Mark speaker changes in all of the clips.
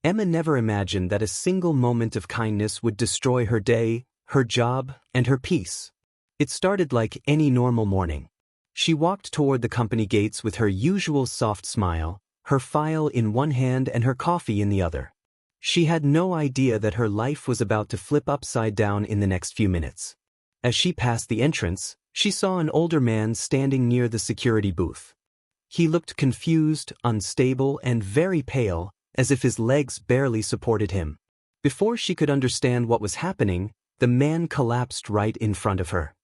Speaker 1: Emma never imagined that a single moment of kindness would destroy her day, her job, and her peace. It started like any normal morning. She walked toward the company gates with her usual soft smile, her file in one hand and her coffee in the other. She had no idea that her life was about to flip upside down in the next few minutes. As she passed the entrance, she saw an older man standing near the security booth. He looked confused, unstable, and very pale, as if his legs barely supported him. Before she could understand what was happening, the man collapsed right in front of her.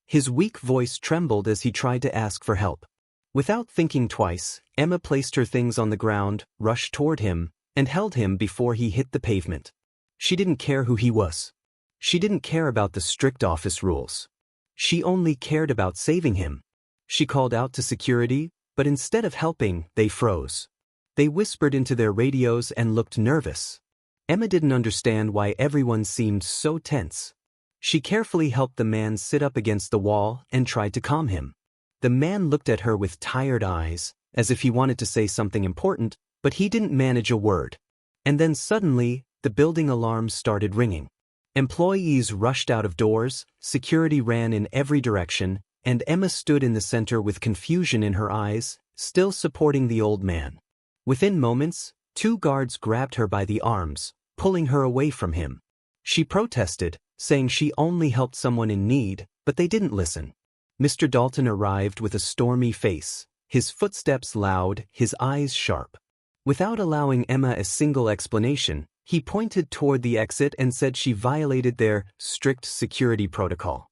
Speaker 1: His weak voice trembled as he tried to ask for help. Without thinking twice, Emma placed her things on the ground, rushed toward him, and held him before he hit the pavement. She didn't care who he was. She didn't care about the strict office rules. She only cared about saving him. She called out to security, but instead of helping, they froze. They whispered into their radios and looked nervous. Emma didn't understand why everyone seemed so tense. She carefully helped the man sit up against the wall and tried to calm him. The man looked at her with tired eyes, as if he wanted to say something important, but he didn't manage a word. And then suddenly, the building alarms started ringing. Employees rushed out of doors, security ran in every direction, and Emma stood in the center with confusion in her eyes, still supporting the old man. Within moments, 2 guards grabbed her by the arms, pulling her away from him. She protested, saying she only helped someone in need, but they didn't listen. Mr. Dalton arrived with a stormy face, his footsteps loud, his eyes sharp. Without allowing Emma a single explanation, he pointed toward the exit and said she violated their strict security protocol.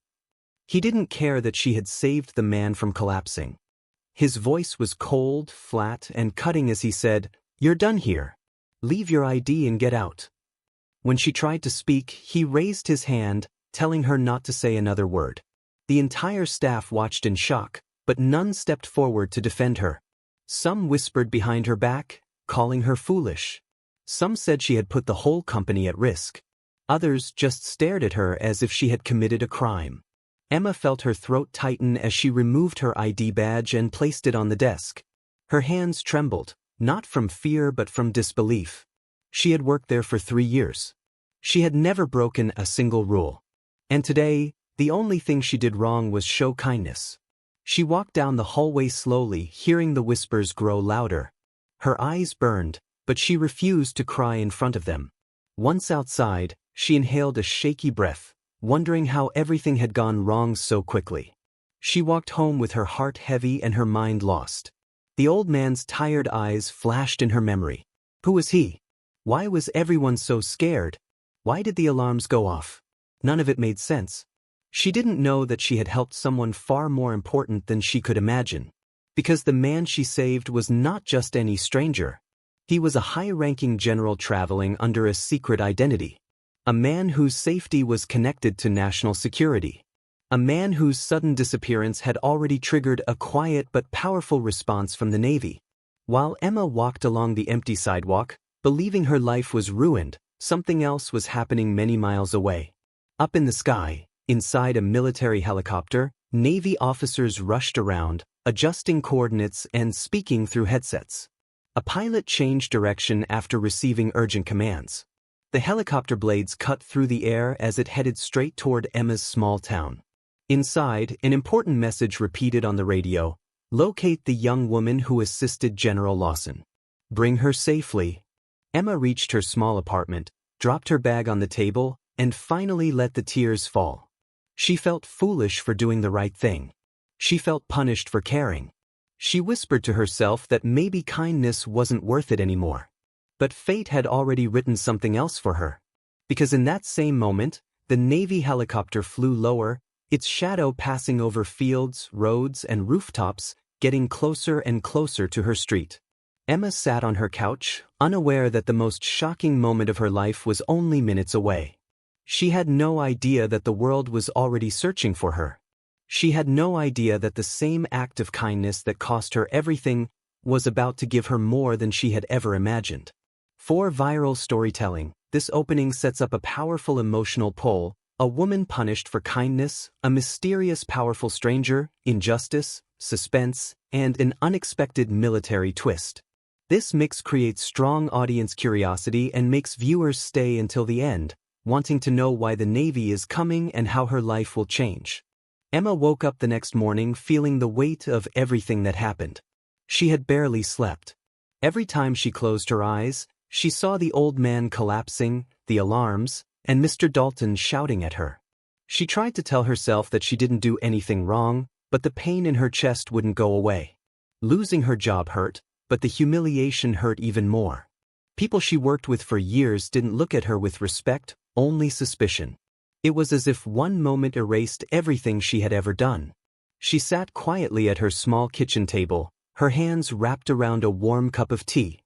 Speaker 1: He didn't care that she had saved the man from collapsing. His voice was cold, flat, and cutting as he said, "You're done here. Leave your ID and get out." When she tried to speak, he raised his hand, telling her not to say another word. The entire staff watched in shock, but none stepped forward to defend her. Some whispered behind her back, calling her foolish. Some said she had put the whole company at risk. Others just stared at her as if she had committed a crime. Emma felt her throat tighten as she removed her ID badge and placed it on the desk. Her hands trembled, not from fear but from disbelief. She had worked there for 3 years. She had never broken a single rule. And today, the only thing she did wrong was show kindness. She walked down the hallway slowly, hearing the whispers grow louder. Her eyes burned, but she refused to cry in front of them. Once outside, she inhaled a shaky breath, wondering how everything had gone wrong so quickly. She walked home with her heart heavy and her mind lost. The old man's tired eyes flashed in her memory. Who was he? Why was everyone so scared? Why did the alarms go off? None of it made sense. She didn't know that she had helped someone far more important than she could imagine. Because the man she saved was not just any stranger. He was a high-ranking general traveling under a secret identity. A man whose safety was connected to national security. A man whose sudden disappearance had already triggered a quiet but powerful response from the Navy. While Emma walked along the empty sidewalk, believing her life was ruined, something else was happening many miles away. Up in the sky, inside a military helicopter, Navy officers rushed around, adjusting coordinates and speaking through headsets. A pilot changed direction after receiving urgent commands. The helicopter blades cut through the air as it headed straight toward Emma's small town. Inside, an important message repeated on the radio: "Locate the young woman who assisted General Lawson. Bring her safely." Emma reached her small apartment, dropped her bag on the table, and finally let the tears fall. She felt foolish for doing the right thing. She felt punished for caring. She whispered to herself that maybe kindness wasn't worth it anymore. But fate had already written something else for her. Because in that same moment, the Navy helicopter flew lower, its shadow passing over fields, roads, and rooftops, getting closer and closer to her street. Emma sat on her couch, unaware that the most shocking moment of her life was only minutes away. She had no idea that the world was already searching for her. She had no idea that the same act of kindness that cost her everything was about to give her more than she had ever imagined. For viral storytelling, this opening sets up a powerful emotional pull: a woman punished for kindness, a mysterious powerful stranger, injustice, suspense, and an unexpected military twist. This mix creates strong audience curiosity and makes viewers stay until the end, wanting to know why the Navy is coming and how her life will change. Emma woke up the next morning feeling the weight of everything that happened. She had barely slept. Every time she closed her eyes, she saw the old man collapsing, the alarms, and Mr. Dalton shouting at her. She tried to tell herself that she didn't do anything wrong, but the pain in her chest wouldn't go away. Losing her job hurt, but the humiliation hurt even more. People she worked with for years didn't look at her with respect, only suspicion. It was as if one moment erased everything she had ever done. She sat quietly at her small kitchen table, her hands wrapped around a warm cup of tea.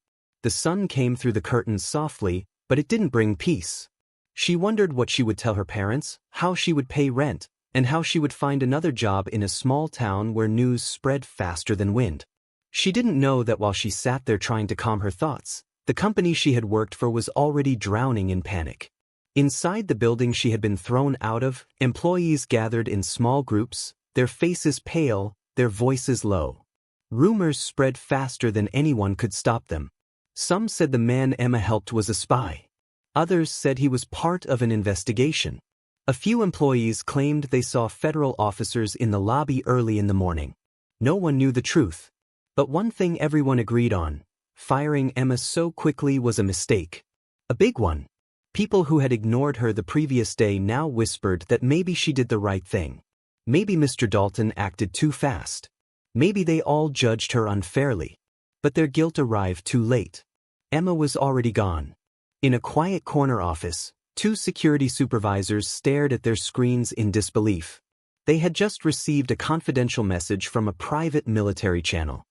Speaker 1: The sun came through the curtains softly, but it didn't bring peace. She wondered what she would tell her parents, how she would pay rent, and how she would find another job in a small town where news spread faster than wind. She didn't know that while she sat there trying to calm her thoughts, the company she had worked for was already drowning in panic. Inside the building she had been thrown out of, employees gathered in small groups, their faces pale, their voices low. Rumors spread faster than anyone could stop them. Some said the man Emma helped was a spy. Others said he was part of an investigation. A few employees claimed they saw federal officers in the lobby early in the morning. No one knew the truth. But one thing everyone agreed on: firing Emma so quickly was a mistake. A big one. People who had ignored her the previous day now whispered that maybe she did the right thing. Maybe Mr. Dalton acted too fast. Maybe they all judged her unfairly. But their guilt arrived too late. Emma was already gone. In a quiet corner office, two security supervisors stared at their screens in disbelief. They had just received a confidential message from a private military channel.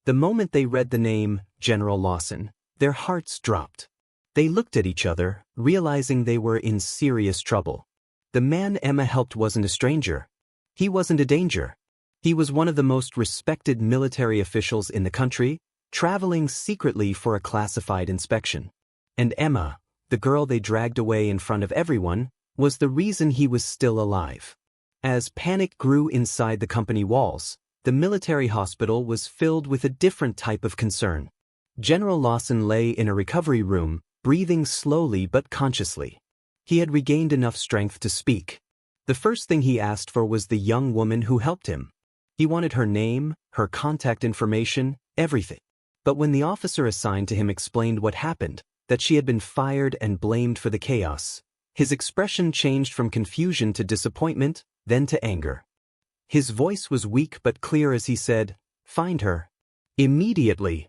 Speaker 1: The moment they read the name, General Lawson, their hearts dropped. They looked at each other, realizing they were in serious trouble. The man Emma helped wasn't a stranger. He wasn't a danger. He was one of the most respected military officials in the country, traveling secretly for a classified inspection. And Emma, the girl they dragged away in front of everyone, was the reason he was still alive. As panic grew inside the company walls, the military hospital was filled with a different type of concern. General Lawson lay in a recovery room, breathing slowly but consciously. He had regained enough strength to speak. The first thing he asked for was the young woman who helped him. He wanted her name, her contact information, everything. But when the officer assigned to him explained what happened, that she had been fired and blamed for the chaos, his expression changed from confusion to disappointment, then to anger. His voice was weak but clear as he said, "Find her. Immediately."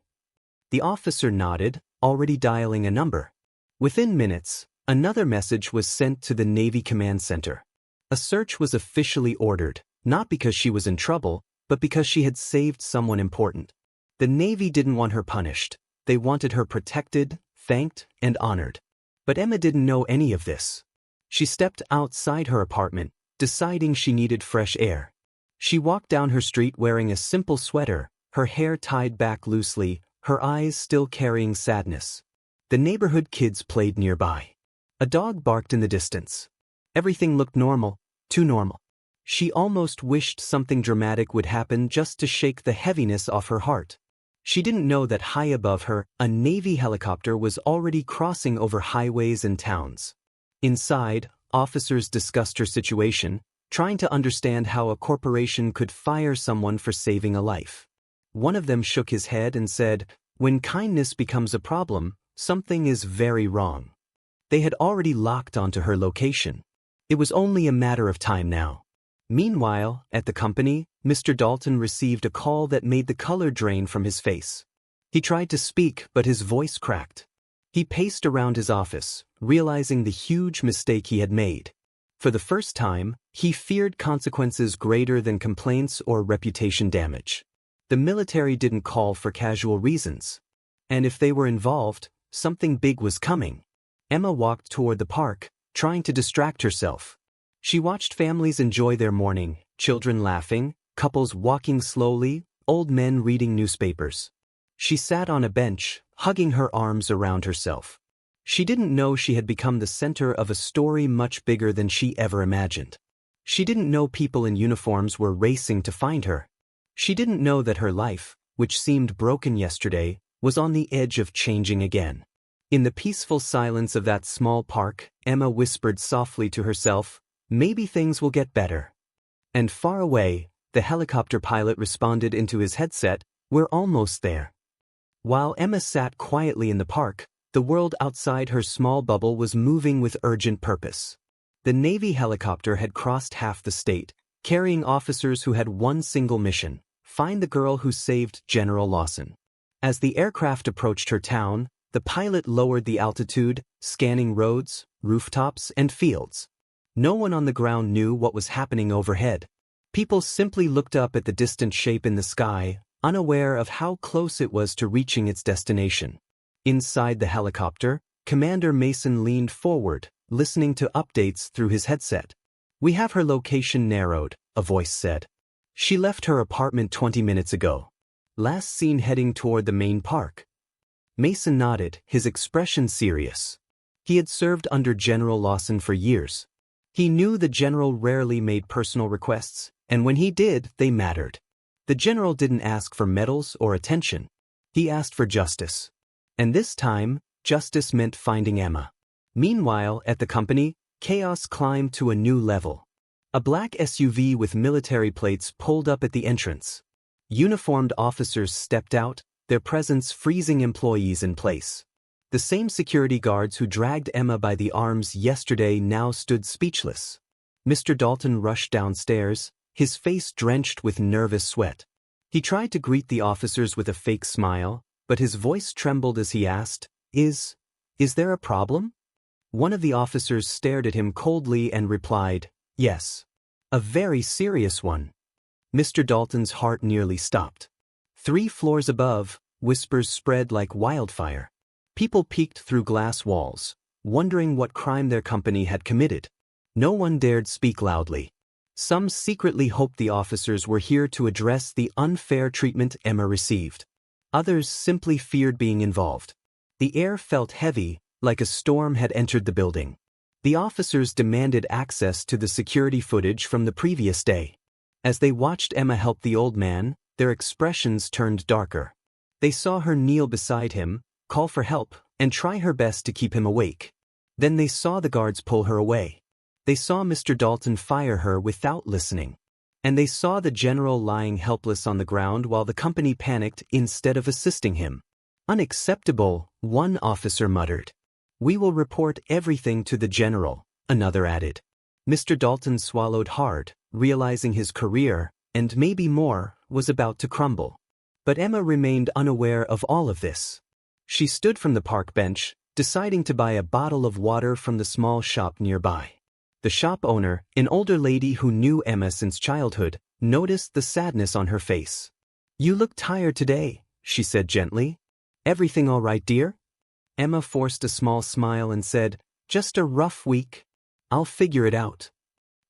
Speaker 1: The officer nodded, already dialing a number. Within minutes, another message was sent to the Navy Command Center. A search was officially ordered, not because she was in trouble, but because she had saved someone important. The Navy didn't want her punished. They wanted her protected, thanked, and honored. But Emma didn't know any of this. She stepped outside her apartment, deciding she needed fresh air. She walked down her street wearing a simple sweater, her hair tied back loosely, her eyes still carrying sadness. The neighborhood kids played nearby. A dog barked in the distance. Everything looked normal, too normal. She almost wished something dramatic would happen just to shake the heaviness off her heart. She didn't know that high above her, a Navy helicopter was already crossing over highways and towns. Inside, officers discussed her situation, trying to understand how a corporation could fire someone for saving a life. One of them shook his head and said, "When kindness becomes a problem, something is very wrong." They had already locked onto her location. It was only a matter of time now. Meanwhile, at the company, Mr. Dalton received a call that made the color drain from his face. He tried to speak, but his voice cracked. He paced around his office, realizing the huge mistake he had made. For the first time, he feared consequences greater than complaints or reputation damage. The military didn't call for casual reasons. And if they were involved, something big was coming. Emma walked toward the park, trying to distract herself. She watched families enjoy their morning, children laughing, couples walking slowly, old men reading newspapers. She sat on a bench, hugging her arms around herself. She didn't know she had become the center of a story much bigger than she ever imagined. She didn't know people in uniforms were racing to find her. She didn't know that her life, which seemed broken yesterday, was on the edge of changing again. In the peaceful silence of that small park, Emma whispered softly to herself, "Maybe things will get better." And far away, the helicopter pilot responded into his headset, "We're almost there." While Emma sat quietly in the park, the world outside her small bubble was moving with urgent purpose. The Navy helicopter had crossed half the state, carrying officers who had one single mission: find the girl who saved General Lawson. As the aircraft approached her town, the pilot lowered the altitude, scanning roads, rooftops, and fields. No one on the ground knew what was happening overhead. People simply looked up at the distant shape in the sky, unaware of how close it was to reaching its destination. Inside the helicopter, Commander Mason leaned forward, listening to updates through his headset. "We have her location narrowed," a voice said. "She left her apartment 20 minutes ago. Last seen heading toward the main park." Mason nodded, his expression serious. He had served under General Lawson for years. He knew the general rarely made personal requests, and when he did, they mattered. The general didn't ask for medals or attention. He asked for justice. And this time, justice meant finding Emma. Meanwhile, at the company, chaos climbed to a new level. A black SUV with military plates pulled up at the entrance. Uniformed officers stepped out, their presence freezing employees in place. The same security guards who dragged Emma by the arms yesterday now stood speechless. Mr. Dalton rushed downstairs, his face drenched with nervous sweat. He tried to greet the officers with a fake smile, but his voice trembled as he asked, Is there a problem?" One of the officers stared at him coldly and replied, "Yes. A very serious one." Mr. Dalton's heart nearly stopped. 3 floors above, whispers spread like wildfire. People peeked through glass walls, wondering what crime their company had committed. No one dared speak loudly. Some secretly hoped the officers were here to address the unfair treatment Emma received. Others simply feared being involved. The air felt heavy, like a storm had entered the building. The officers demanded access to the security footage from the previous day. As they watched Emma help the old man, their expressions turned darker. They saw her kneel beside him, call for help, and try her best to keep him awake. Then they saw the guards pull her away. They saw Mr. Dalton fire her without listening. And they saw the general lying helpless on the ground while the company panicked instead of assisting him. "Unacceptable," one officer muttered. "We will report everything to the general," another added. Mr. Dalton swallowed hard, realizing his career, and maybe more, was about to crumble. But Emma remained unaware of all of this. She stood from the park bench, deciding to buy a bottle of water from the small shop nearby. The shop owner, an older lady who knew Emma since childhood, noticed the sadness on her face. "You look tired today," she said gently. "Everything all right, dear?" Emma forced a small smile and said, "Just a rough week. I'll figure it out."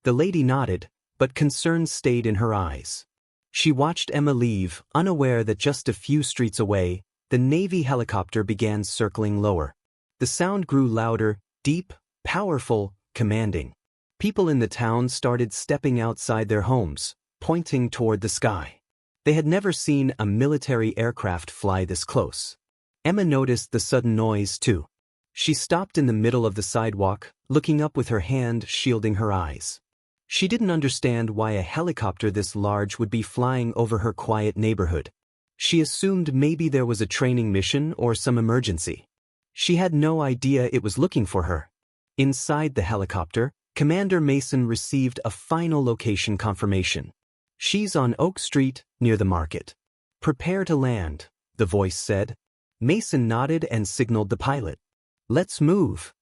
Speaker 1: The lady nodded, but concern stayed in her eyes. She watched Emma leave, unaware that just a few streets away, the Navy helicopter began circling lower. The sound grew louder, deep, powerful, commanding. People in the town started stepping outside their homes, pointing toward the sky. They had never seen a military aircraft fly this close. Emma noticed the sudden noise, too. She stopped in the middle of the sidewalk, looking up with her hand shielding her eyes. She didn't understand why a helicopter this large would be flying over her quiet neighborhood. She assumed maybe there was a training mission or some emergency. She had no idea it was looking for her. Inside the helicopter, Commander Mason received a final location confirmation. "She's on Oak Street, near the market. Prepare to land," the voice said. Mason nodded and signaled the pilot. "Let's move."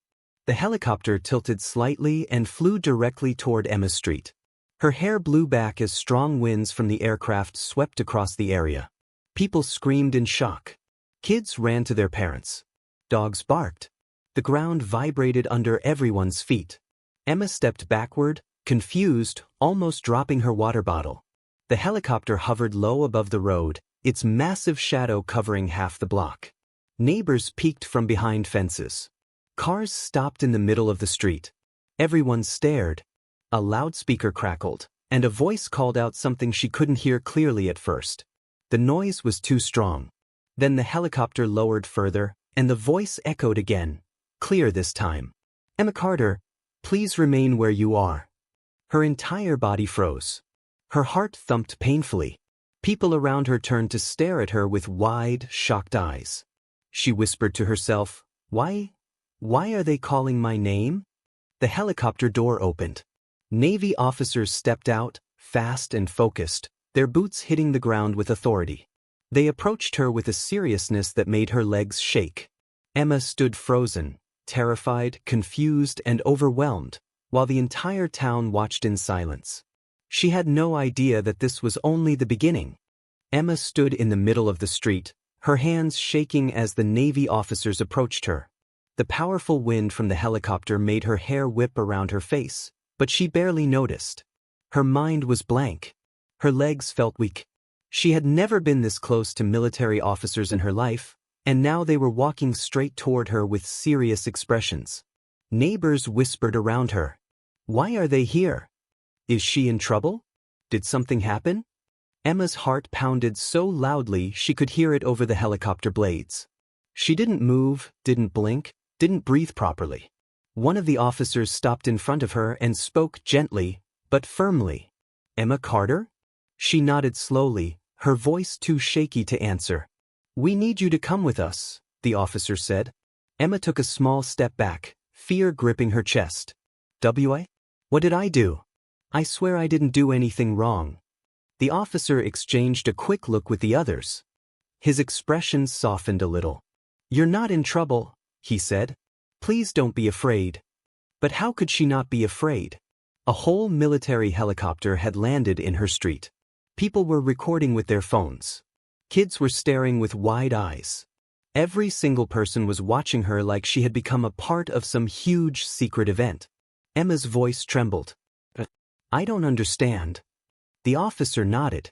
Speaker 1: The helicopter tilted slightly and flew directly toward Emma Street. Her hair blew back as strong winds from the aircraft swept across the area. People screamed in shock. Kids ran to their parents. Dogs barked. The ground vibrated under everyone's feet. Emma stepped backward, confused, almost dropping her water bottle. The helicopter hovered low above the road, its massive shadow covering half the block. Neighbors peeked from behind fences. Cars stopped in the middle of the street. Everyone stared. A loudspeaker crackled, and a voice called out something she couldn't hear clearly at first. The noise was too strong. Then the helicopter lowered further, and the voice echoed again, clear this time. Emma Carter, please remain where you are. Her entire body froze. Her heart thumped painfully. People around her turned to stare at her with wide, shocked eyes. She whispered to herself, Why are they calling my name? The helicopter door opened. Navy officers stepped out, fast and focused, their boots hitting the ground with authority. They approached her with a seriousness that made her legs shake. Emma stood frozen, terrified, confused, and overwhelmed, while the entire town watched in silence. She had no idea that this was only the beginning. Emma stood in the middle of the street, her hands shaking as the Navy officers approached her. The powerful wind from the helicopter made her hair whip around her face, but she barely noticed. Her mind was blank. Her legs felt weak. She had never been this close to military officers in her life, and now they were walking straight toward her with serious expressions. Neighbors whispered around her. Why are they here? Is she in trouble? Did something happen? Emma's heart pounded so loudly she could hear it over the helicopter blades. She didn't move, didn't blink, didn't breathe properly. One of the officers stopped in front of her and spoke gently, but firmly. Emma Carter? She nodded slowly, her voice too shaky to answer. We need you to come with us, the officer said. Emma took a small step back, fear gripping her chest. What did I do? I swear I didn't do anything wrong. The officer exchanged a quick look with the others. His expression softened a little. You're not in trouble, he said. Please don't be afraid. But how could she not be afraid? A whole military helicopter had landed in her street. People were recording with their phones. Kids were staring with wide eyes. Every single person was watching her like she had become a part of some huge secret event. Emma's voice trembled. I don't understand. The officer nodded.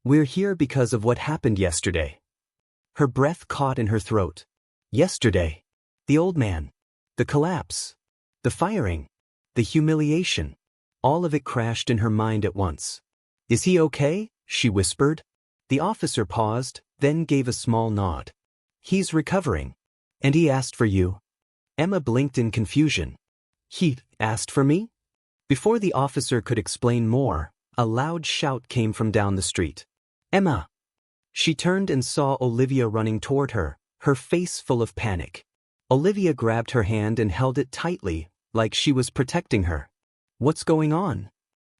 Speaker 1: We're here because of what happened yesterday. Her breath caught in her throat. Yesterday. The old man. The collapse. The firing. The humiliation. All of it crashed in her mind at once. Is he okay? She whispered. The officer paused, then gave a small nod. He's recovering. And he asked for you. Emma blinked in confusion. He asked for me? Before the officer could explain more, a loud shout came from down the street. Emma! She turned and saw Olivia running toward her, her face full of panic. Olivia grabbed her hand and held it tightly, like she was protecting her. What's going on?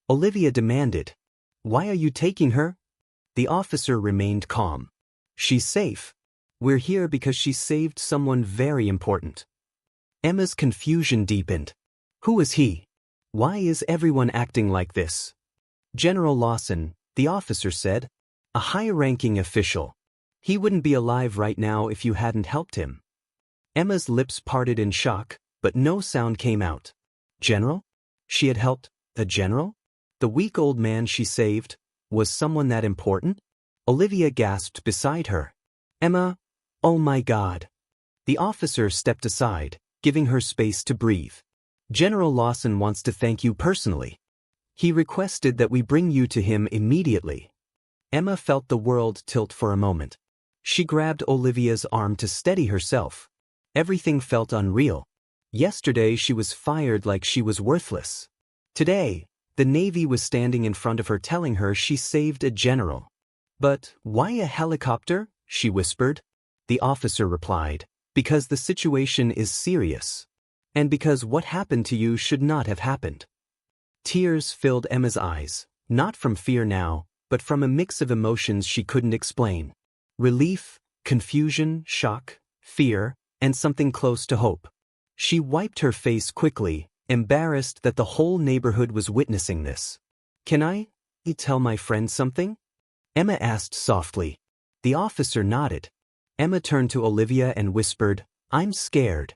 Speaker 1: Olivia demanded. Why are you taking her? The officer remained calm. She's safe. We're here because she saved someone very important. Emma's confusion deepened. Who is he? Why is everyone acting like this? General Lawson, the officer said. A high-ranking official. He wouldn't be alive right now if you hadn't helped him. Emma's lips parted in shock, but no sound came out. General? She had helped the general? The weak old man she saved? Was someone that important? Olivia gasped beside her. Emma, oh my God. The officer stepped aside, giving her space to breathe. General Lawson wants to thank you personally. He requested that we bring you to him immediately. Emma felt the world tilt for a moment. She grabbed Olivia's arm to steady herself. Everything felt unreal. Yesterday she was fired like she was worthless. Today, the Navy was standing in front of her telling her she saved a general. But why a helicopter? She whispered. The officer replied, because the situation is serious. And because what happened to you should not have happened. Tears filled Emma's eyes, not from fear now, but from a mix of emotions she couldn't explain. Relief, confusion, shock, fear, and something close to hope. She wiped her face quickly, embarrassed that the whole neighborhood was witnessing this. Can I tell my friend something? Emma asked softly. The officer nodded. Emma turned to Olivia and whispered, I'm scared.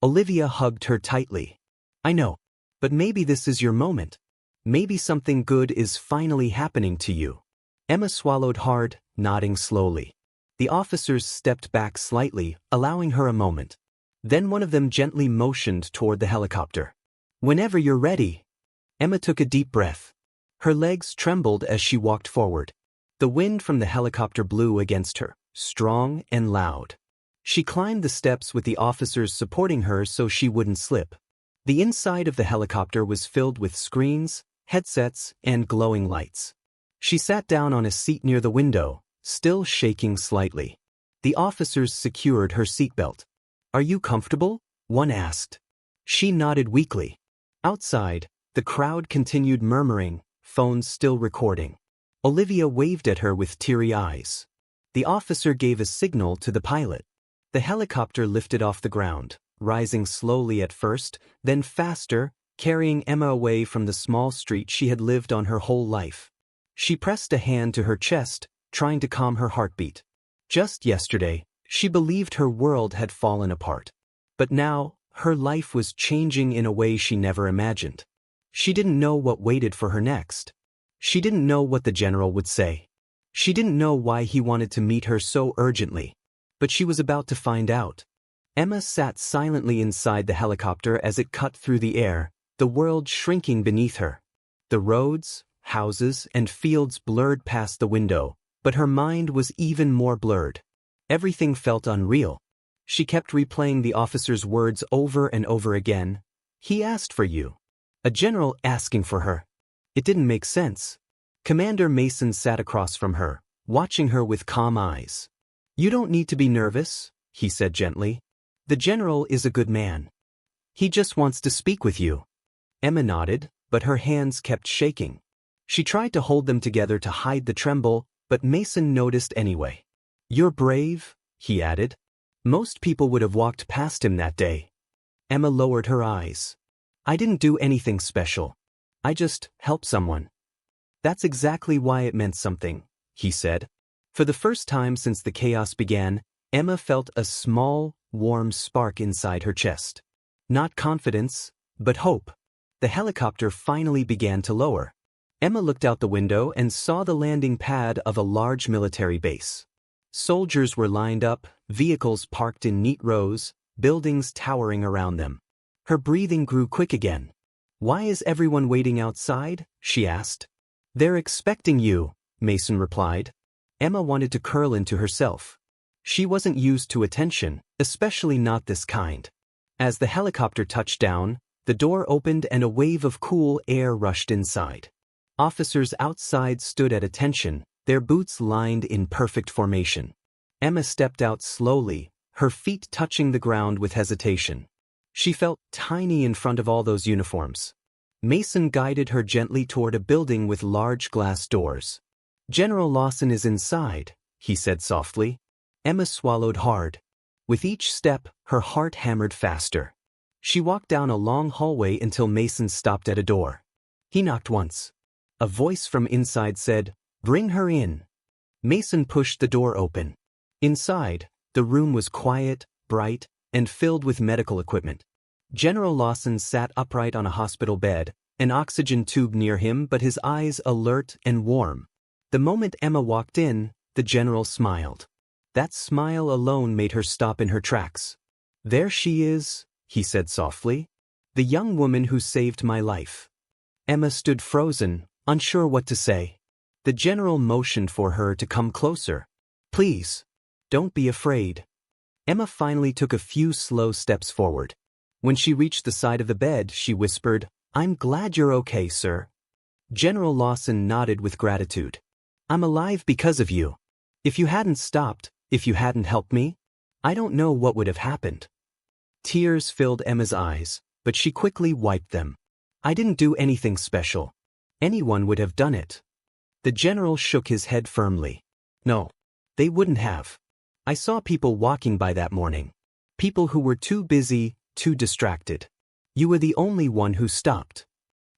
Speaker 1: Olivia hugged her tightly. I know, but maybe this is your moment. Maybe something good is finally happening to you. Emma swallowed hard, nodding slowly. The officers stepped back slightly, allowing her a moment. Then one of them gently motioned toward the helicopter. Whenever you're ready. Emma took a deep breath. Her legs trembled as she walked forward. The wind from the helicopter blew against her, strong and loud. She climbed the steps with the officers supporting her so she wouldn't slip. The inside of the helicopter was filled with screens, headsets, and glowing lights. She sat down on a seat near the window, still shaking slightly. The officers secured her seatbelt. "Are you comfortable?" one asked. She nodded weakly. Outside, the crowd continued murmuring, phones still recording. Olivia waved at her with teary eyes. The officer gave a signal to the pilot. The helicopter lifted off the ground, rising slowly at first, then faster, carrying Emma away from the small street she had lived on her whole life. She pressed a hand to her chest, trying to calm her heartbeat. Just yesterday, she believed her world had fallen apart. But now, her life was changing in a way she never imagined. She didn't know what waited for her next. She didn't know what the general would say. She didn't know why he wanted to meet her so urgently. But she was about to find out. Emma sat silently inside the helicopter as it cut through the air, the world shrinking beneath her. The roads, houses, and fields blurred past the window, but her mind was even more blurred. Everything felt unreal. She kept replaying the officer's words over and over again. "He asked for you." A general asking for her. It didn't make sense. Commander Mason sat across from her, watching her with calm eyes. "You don't need to be nervous," he said gently. "The general is a good man. He just wants to speak with you." Emma nodded, but her hands kept shaking. She tried to hold them together to hide the tremble, but Mason noticed anyway. "You're brave," he added. Most people would have walked past him that day. Emma lowered her eyes. "I didn't do anything special. I just helped someone." "That's exactly why it meant something," he said. For the first time since the chaos began, Emma felt a small, warm spark inside her chest. Not confidence, but hope. The helicopter finally began to lower. Emma looked out the window and saw the landing pad of a large military base. Soldiers were lined up, vehicles parked in neat rows, buildings towering around them. Her breathing grew quick again. "Why is everyone waiting outside?" she asked. "They're expecting you," Mason replied. Emma wanted to curl into herself. She wasn't used to attention, especially not this kind. As the helicopter touched down, the door opened and a wave of cool air rushed inside. Officers outside stood at attention, their boots lined in perfect formation. Emma stepped out slowly, her feet touching the ground with hesitation. She felt tiny in front of all those uniforms. Mason guided her gently toward a building with large glass doors. "General Lawson is inside," he said softly. Emma swallowed hard. With each step, her heart hammered faster. She walked down a long hallway until Mason stopped at a door. He knocked once. A voice from inside said, "Bring her in." Mason pushed the door open. Inside, the room was quiet, bright, and filled with medical equipment. General Lawson sat upright on a hospital bed, an oxygen tube near him but his eyes alert and warm. The moment Emma walked in, the general smiled. That smile alone made her stop in her tracks. "There she is," he said softly. "The young woman who saved my life." Emma stood frozen, unsure what to say. The general motioned for her to come closer. "Please, don't be afraid." Emma finally took a few slow steps forward. When she reached the side of the bed, she whispered, "I'm glad you're okay, sir." General Lawson nodded with gratitude. "I'm alive because of you. If you hadn't stopped, if you hadn't helped me, I don't know what would have happened." Tears filled Emma's eyes, but she quickly wiped them. "I didn't do anything special. Anyone would have done it." The general shook his head firmly. "No, they wouldn't have. I saw people walking by that morning. People who were too busy, too distracted. You were the only one who stopped."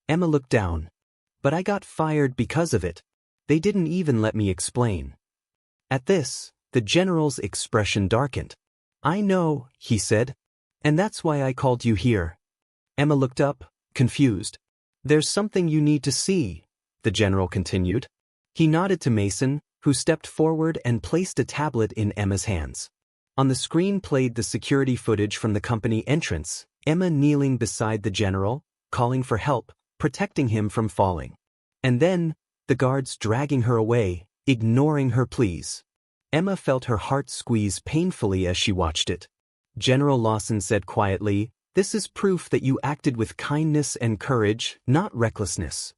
Speaker 1: Emma looked down. "But I got fired because of it. They didn't even let me explain." At this, the general's expression darkened. "I know," he said. "And that's why I called you here." Emma looked up, confused. "There's something you need to see," the general continued. He nodded to Mason, who stepped forward and placed a tablet in Emma's hands. On the screen played the security footage from the company entrance, Emma kneeling beside the general, calling for help, protecting him from falling. And then, the guards dragging her away, ignoring her pleas. Emma felt her heart squeeze painfully as she watched it. General Lawson said quietly, "This is proof that you acted with kindness and courage, not recklessness."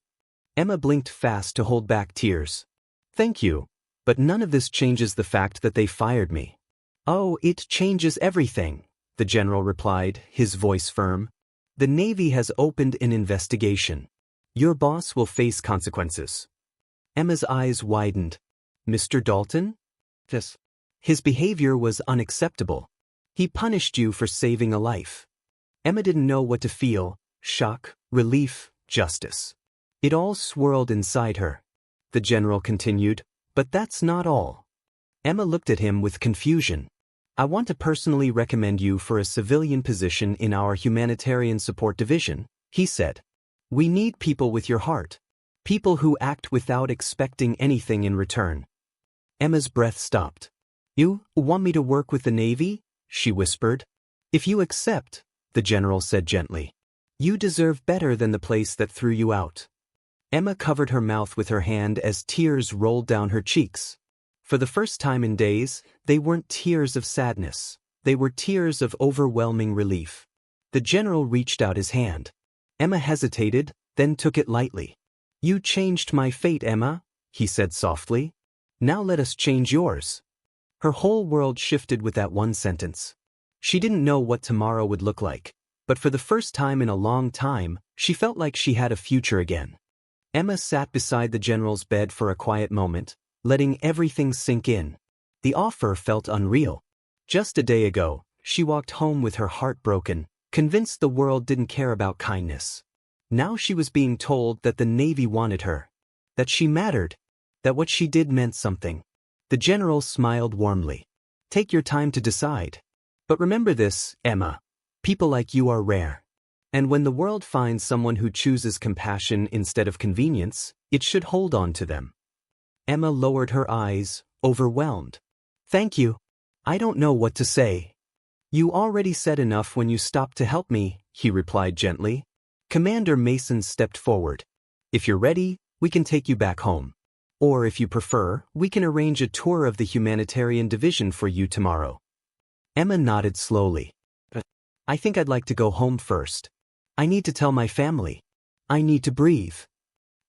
Speaker 1: Emma blinked fast to hold back tears. "Thank you, but none of this changes the fact that they fired me." "Oh, it changes everything," the general replied, his voice firm. "The Navy has opened an investigation. Your boss will face consequences." Emma's eyes widened. "Mr. Dalton?" "Yes." "His behavior was unacceptable. He punished you for saving a life." Emma didn't know what to feel: shock, relief, justice. It all swirled inside her. The general continued, "But that's not all." Emma looked at him with confusion. "I want to personally recommend you for a civilian position in our humanitarian support division," he said. "We need people with your heart. People who act without expecting anything in return." Emma's breath stopped. "You want me to work with the Navy?" she whispered. "If you accept," the general said gently, "you deserve better than the place that threw you out." Emma covered her mouth with her hand as tears rolled down her cheeks. For the first time in days, they weren't tears of sadness. They were tears of overwhelming relief. The general reached out his hand. Emma hesitated, then took it lightly. "You changed my fate, Emma," he said softly. "Now let us change yours." Her whole world shifted with that one sentence. She didn't know what tomorrow would look like, but for the first time in a long time, she felt like she had a future again. Emma sat beside the general's bed for a quiet moment, letting everything sink in. The offer felt unreal. Just a day ago, she walked home with her heart broken, convinced the world didn't care about kindness. Now she was being told that the Navy wanted her, that she mattered, that what she did meant something. The general smiled warmly. "Take your time to decide. But remember this, Emma. People like you are rare. And when the world finds someone who chooses compassion instead of convenience, it should hold on to them." Emma lowered her eyes, overwhelmed. "Thank you. I don't know what to say." "You already said enough when you stopped to help me," he replied gently. Commander Mason stepped forward. "If you're ready, we can take you back home. Or if you prefer, we can arrange a tour of the humanitarian division for you tomorrow." Emma nodded slowly. "I think I'd like to go home first. I need to tell my family. I need to breathe."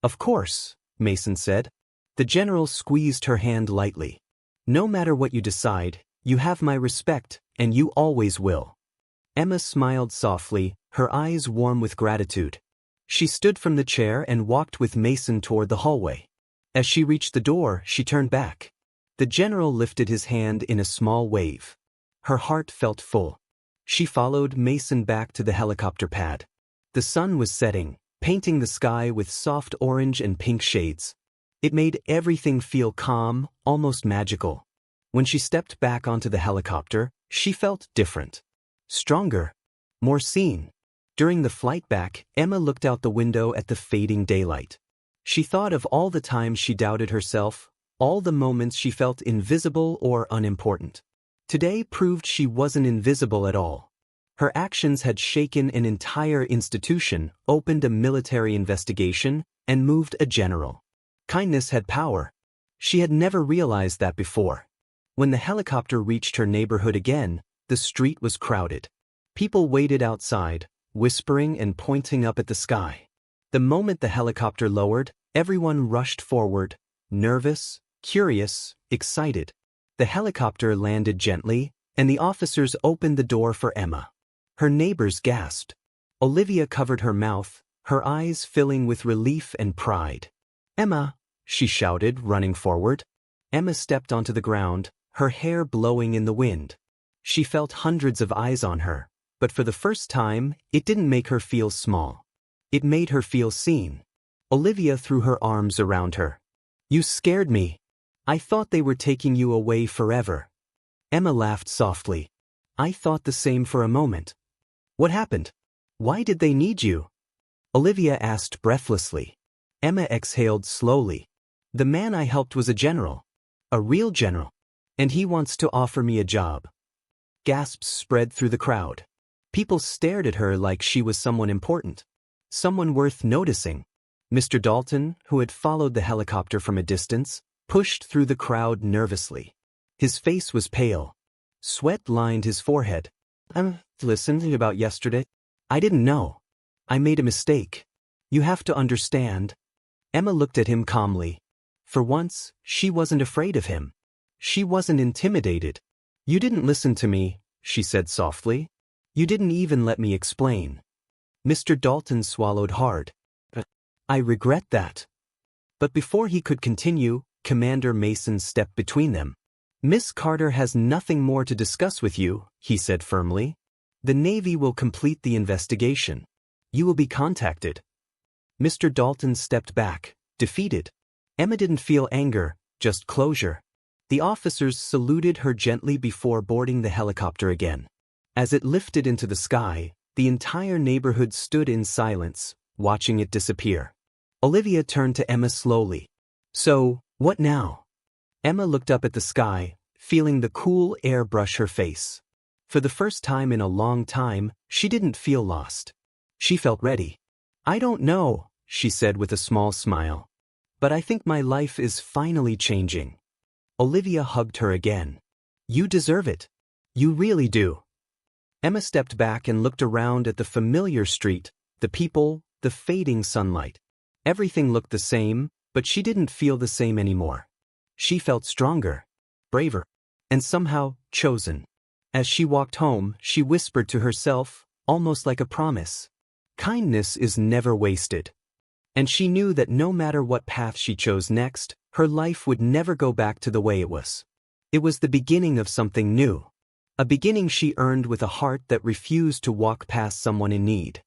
Speaker 1: "Of course," Mason said. The general squeezed her hand lightly. "No matter what you decide, you have my respect, and you always will." Emma smiled softly, her eyes warm with gratitude. She stood from the chair and walked with Mason toward the hallway. As she reached the door, she turned back. The general lifted his hand in a small wave. Her heart felt full. She followed Mason back to the helicopter pad. The sun was setting, painting the sky with soft orange and pink shades. It made everything feel calm, almost magical. When she stepped back onto the helicopter, she felt different. Stronger. More seen. During the flight back, Emma looked out the window at the fading daylight. She thought of all the times she doubted herself, all the moments she felt invisible or unimportant. Today proved she wasn't invisible at all. Her actions had shaken an entire institution, opened a military investigation, and moved a general. Kindness had power. She had never realized that before. When the helicopter reached her neighborhood again, the street was crowded. People waited outside, whispering and pointing up at the sky. The moment the helicopter lowered, everyone rushed forward, nervous, curious, excited. The helicopter landed gently, and the officers opened the door for Emma. Her neighbors gasped. Olivia covered her mouth, her eyes filling with relief and pride. "Emma," she shouted, running forward. Emma stepped onto the ground, her hair blowing in the wind. She felt hundreds of eyes on her, but for the first time, it didn't make her feel small. It made her feel seen. Olivia threw her arms around her. "You scared me. I thought they were taking you away forever." Emma laughed softly. "I thought the same for a moment." "What happened? Why did they need you?" Olivia asked breathlessly. Emma exhaled slowly. "The man I helped was a general. A real general. And he wants to offer me a job." Gasps spread through the crowd. People stared at her like she was someone important. Someone worth noticing. Mr. Dalton, who had followed the helicopter from a distance, pushed through the crowd nervously. His face was pale. Sweat lined his forehead. Listening about yesterday. I didn't know. I made a mistake. You have to understand. Emma looked at him calmly. For once, she wasn't afraid of him. She wasn't intimidated. You didn't listen to me, she said softly. You didn't even let me explain. Mr. Dalton swallowed hard. I regret that. But before he could continue, Commander Mason stepped between them. Miss Carter has nothing more to discuss with you, he said firmly. The Navy will complete the investigation. You will be contacted. Mr. Dalton stepped back, defeated. Emma didn't feel anger, just closure. The officers saluted her gently before boarding the helicopter again. As it lifted into the sky, the entire neighborhood stood in silence, watching it disappear. Olivia turned to Emma slowly. So, what now? Emma looked up at the sky, feeling the cool air brush her face. For the first time in a long time, she didn't feel lost. She felt ready. I don't know, she said with a small smile. But I think my life is finally changing. Olivia hugged her again. You deserve it. You really do. Emma stepped back and looked around at the familiar street, the people, the fading sunlight. Everything looked the same, but she didn't feel the same anymore. She felt stronger, braver, and somehow chosen. As she walked home, she whispered to herself, almost like a promise. Kindness is never wasted. And she knew that no matter what path she chose next, her life would never go back to the way it was. It was the beginning of something new. A beginning she earned with a heart that refused to walk past someone in need.